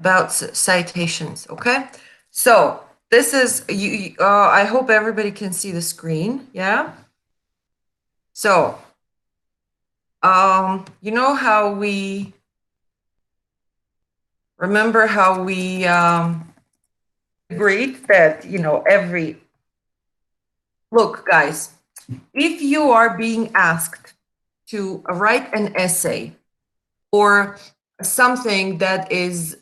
about citations, okay? So this is, I hope everybody can see the screen, yeah? So, you know how we, remember how we agreed that, look, guys, if you are being asked to write an essay or something that is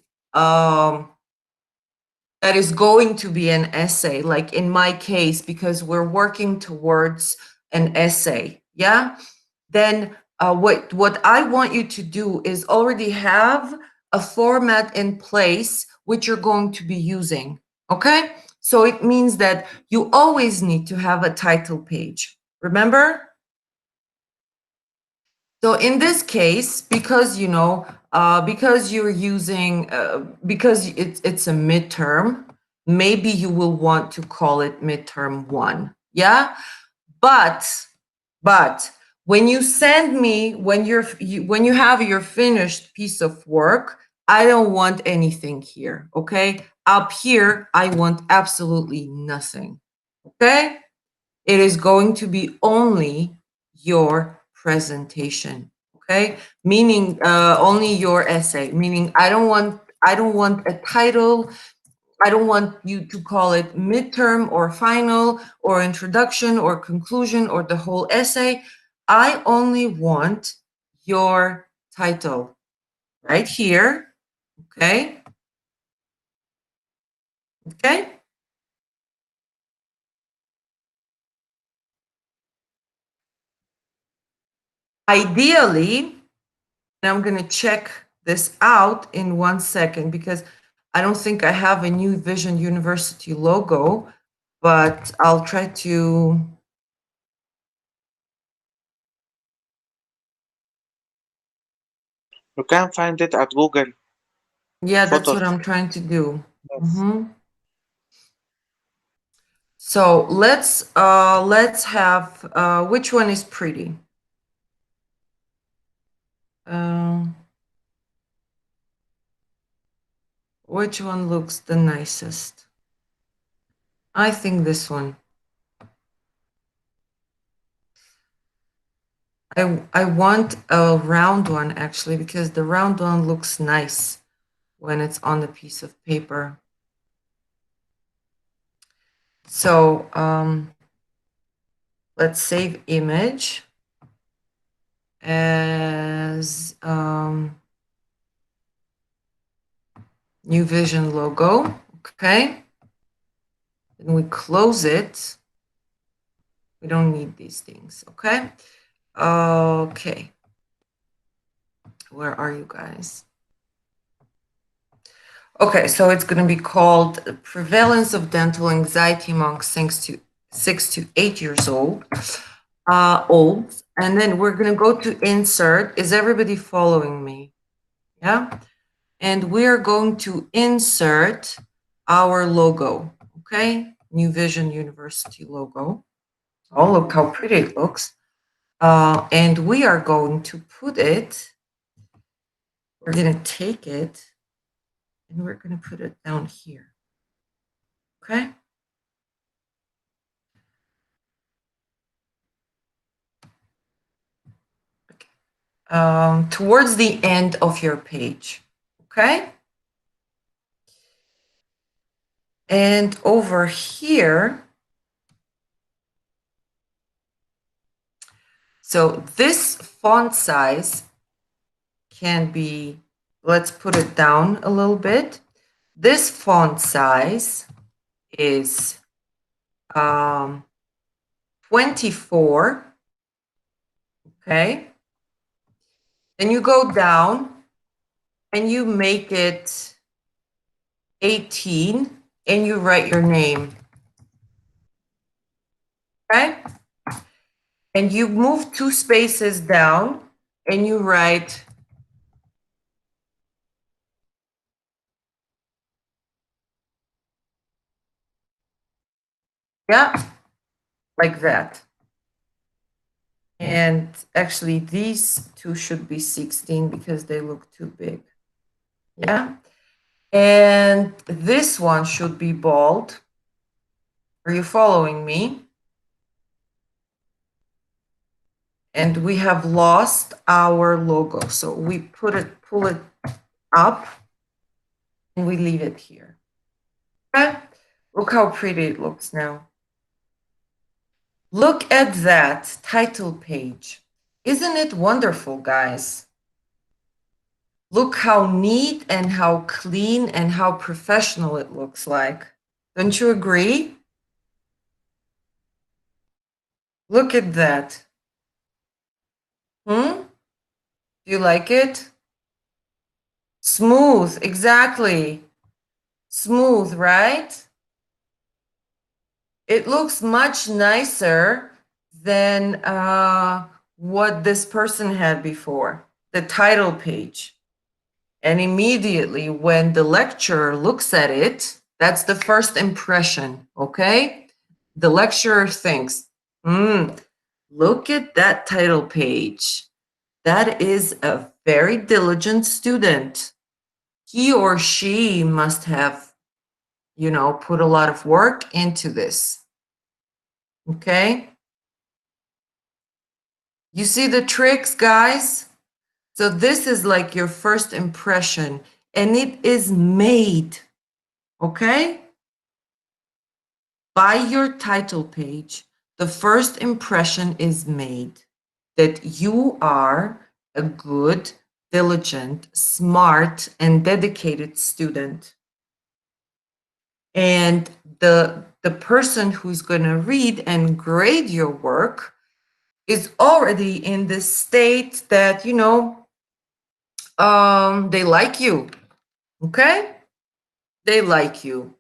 going to be an essay, like in my case, because we're working towards an essay, yeah? Then what I want you to do is already have a format in place which you're going to be using, okay? So it means that you always need to have a title page, remember? So in this case, because because you're using because it's a midterm, maybe you will want to call it midterm 1. Yeah? But when you send me when you have your finished piece of work, I don't want anything here, okay? Up here, I want absolutely nothing. Okay? It is going to be only your presentation, okay? Meaning only your essay, meaning I don't want a title. I don't want you to call it midterm or final or introduction or conclusion or the whole essay. I only want your title right here, okay? Okay? Ideally, and I'm going to check this out in 1 second because I don't think I have a New Vision University logo, but I'll try to. You can find it at Google Yeah, that's what Photos. I'm trying to do. Yes. Mhm. So let's have which one is pretty? Um, which one looks the nicest? I think this one. I want a round one actually because the round one looks nice when it's on the piece of paper. So let's save image as New Vision logo. Okay. And we close it. We don't need these things. Okay. Okay. Where are you guys? Okay, so it's going to be called Prevalence of Dental Anxiety Among 6 to 8 years old. And then we're going to go to insert. Is everybody following me? Yeah. And we're going to insert our logo. Okay. New Vision University logo. Oh, look how pretty it looks. And we are going to put it, we're going to take it and we're going to put it down here. Okay. Towards the end of your page. Okay. And over here, so this font size can be, let's put it down a little bit. This font size is 24. Okay. Then you go down and you make it 18 and you write your name. Okay. And you move 2 spaces down and you write yeah, like that. And actually these two should be 16 because they look too big. Yeah. And this one should be bold. Are you following me? And we have lost our logo. So we pull it up and we leave it here. Okay? Look how pretty it looks now. Look at that title page. Isn't it wonderful, guys? Look how neat and how clean and how professional it looks like. Don't you agree? Look at that. Hmm? Do you like it? Smooth, exactly. Smooth, right? It looks much nicer than what this person had before, the title page. And immediately when the lecturer looks at it, that's the first impression, okay? The lecturer thinks, look at that title page. That is a very diligent student. He or she must have, put a lot of work into this, okay? You see the tricks, guys? So this is like your first impression, and it is made, okay? By your title page, the first impression is made that you are a good, diligent, smart, and dedicated student. And the person who's going to read and grade your work is already in this state that, they like you. Okay? They like you.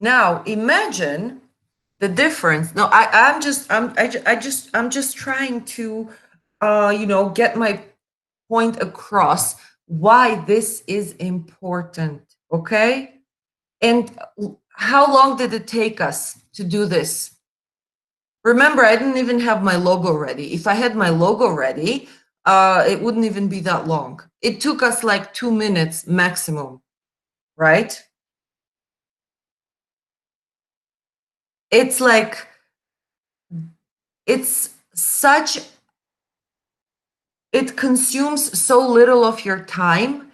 Now imagine the difference. No, I'm just I'm just trying to get my point across why this is important. Okay? And how long did it take us to do this? Remember, I didn't even have my logo ready. If I had my logo ready, it wouldn't even be that long. It took us like 2 minutes maximum, right? It's like, it's such, it consumes so little of your time,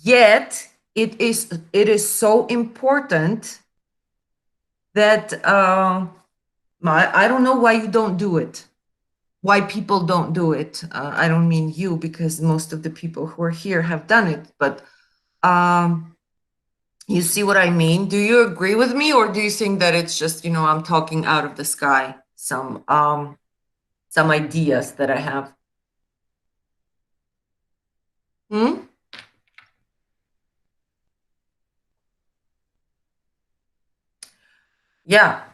yet it is so important that I don't know why you don't do it. Why people don't do it. I don't mean you, because most of the people who are here have done it, but um, you see what I mean? Do you agree with me, or do you think that it's just, I'm talking out of the sky, some ideas that I have? Hmm? Yeah.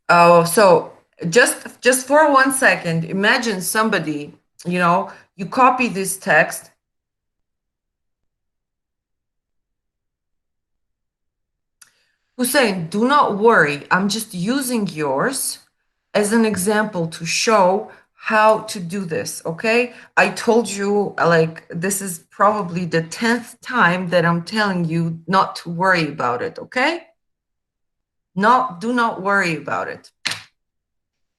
So just for 1 second, imagine somebody, you copy this text. Hussein, do not worry. I'm just using yours as an example to show how to do this, okay? I told you, like, this is probably the 10th time that I'm telling you not to worry about it, okay? Do not worry about it.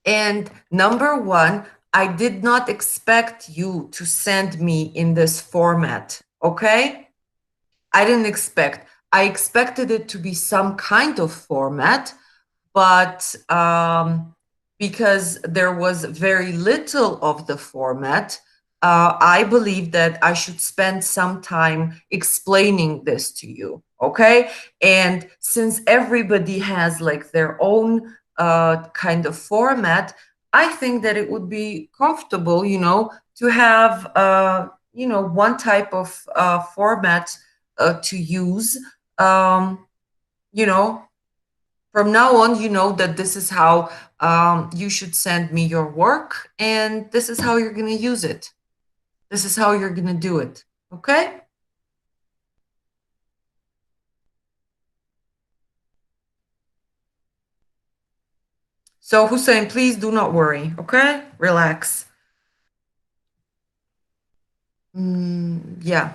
And number one, I did not expect you to send me in this format, okay? I didn't expect. I expected it to be some kind of format, but because there was very little of the format, I believe that I should spend some time explaining this to you, okay? And since everybody has like their own kind of format, I think that it would be comfortable, to have, one type of format to use. Um, you know, from now on, you know that this is how you should send me your work, and this is how you're going to use it. This is how you're going to do it. Okay? So, Hussein, please do not worry. Okay? Relax. Yeah.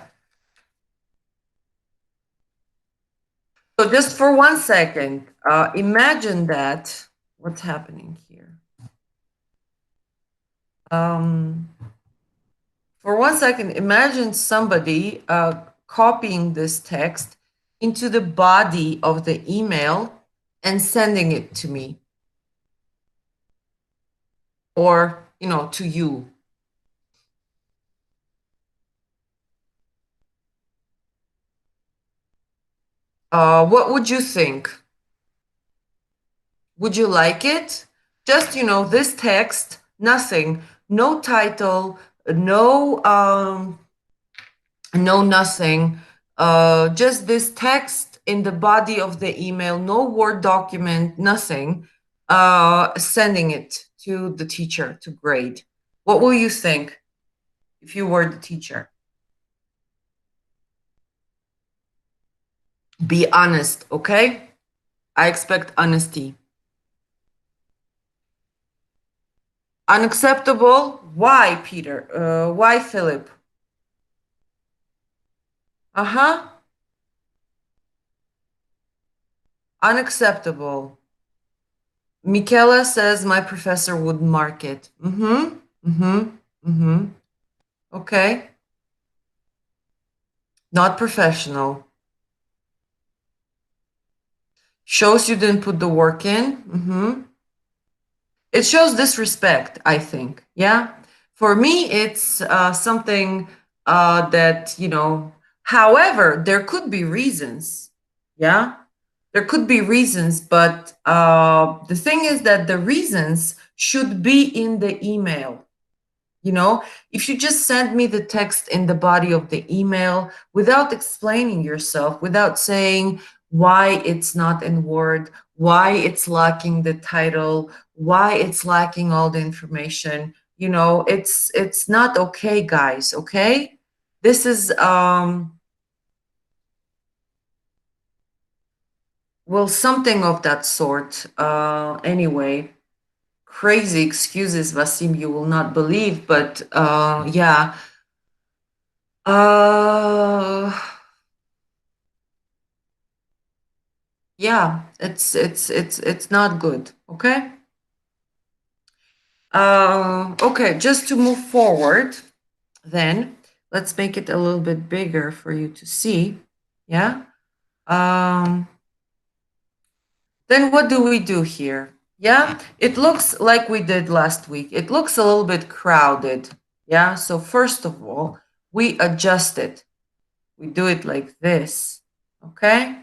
So just for 1 second, imagine that. What's happening here? Um, for 1 second, imagine somebody copying this text into the body of the email and sending it to me, or to you. What would you think? Would you like it? Just, this text, nothing, no title, no, no nothing. Just this text in the body of the email, no Word document, nothing. Sending it to the teacher to grade. What will you think if you were the teacher? Be honest, okay? I expect honesty. Unacceptable? Why, Peter? Why, Philip? Uh huh. Unacceptable. Michaela says my professor would mark it. Mm-hmm. Mm-hmm. Mm-hmm. Okay. Not professional. Shows you didn't put the work in. Mm-hmm. It shows disrespect, I think. Yeah. For me, it's something that, however, there could be reasons. Yeah. There could be reasons, but the thing is that the reasons should be in the email. You know, if you just send me the text in the body of the email without explaining yourself, without saying why it's not in Word, why it's lacking the title, why it's lacking all the information, it's not okay, guys, okay? This is well, something of that sort. Anyway, crazy excuses, Vasim, you will not believe, but yeah. Uh, yeah, it's not good. Okay. Okay, just to move forward, then let's make it a little bit bigger for you to see. Yeah. Um, then what do we do here? Yeah, it looks like we did last week. It looks a little bit crowded. Yeah. So first of all, we adjust it. We do it like this. Okay.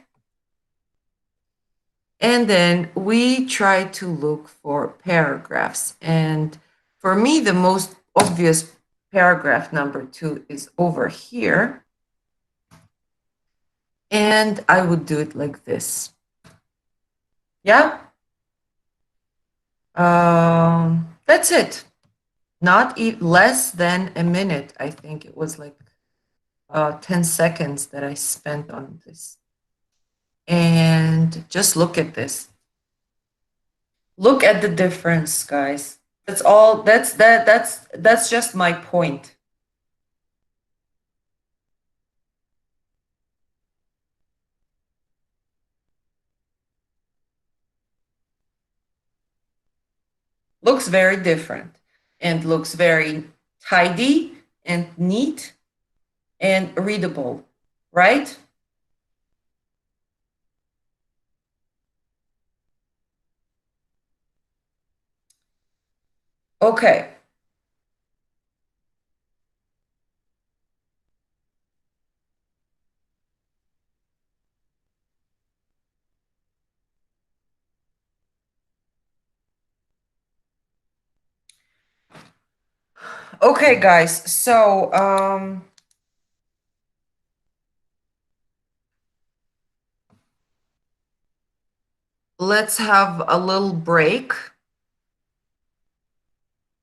And then we try to look for paragraphs. And for me, the most obvious paragraph number 2 is over here. And I would do it like this. Yeah. That's it. Not less than a minute. I think it was like 10 seconds that I spent on this. And just look at this. Look at the difference, guys. That's all. That's just my point. Looks very different and looks very tidy and neat and readable, right? Okay. Okay, guys. So, let's have a little break.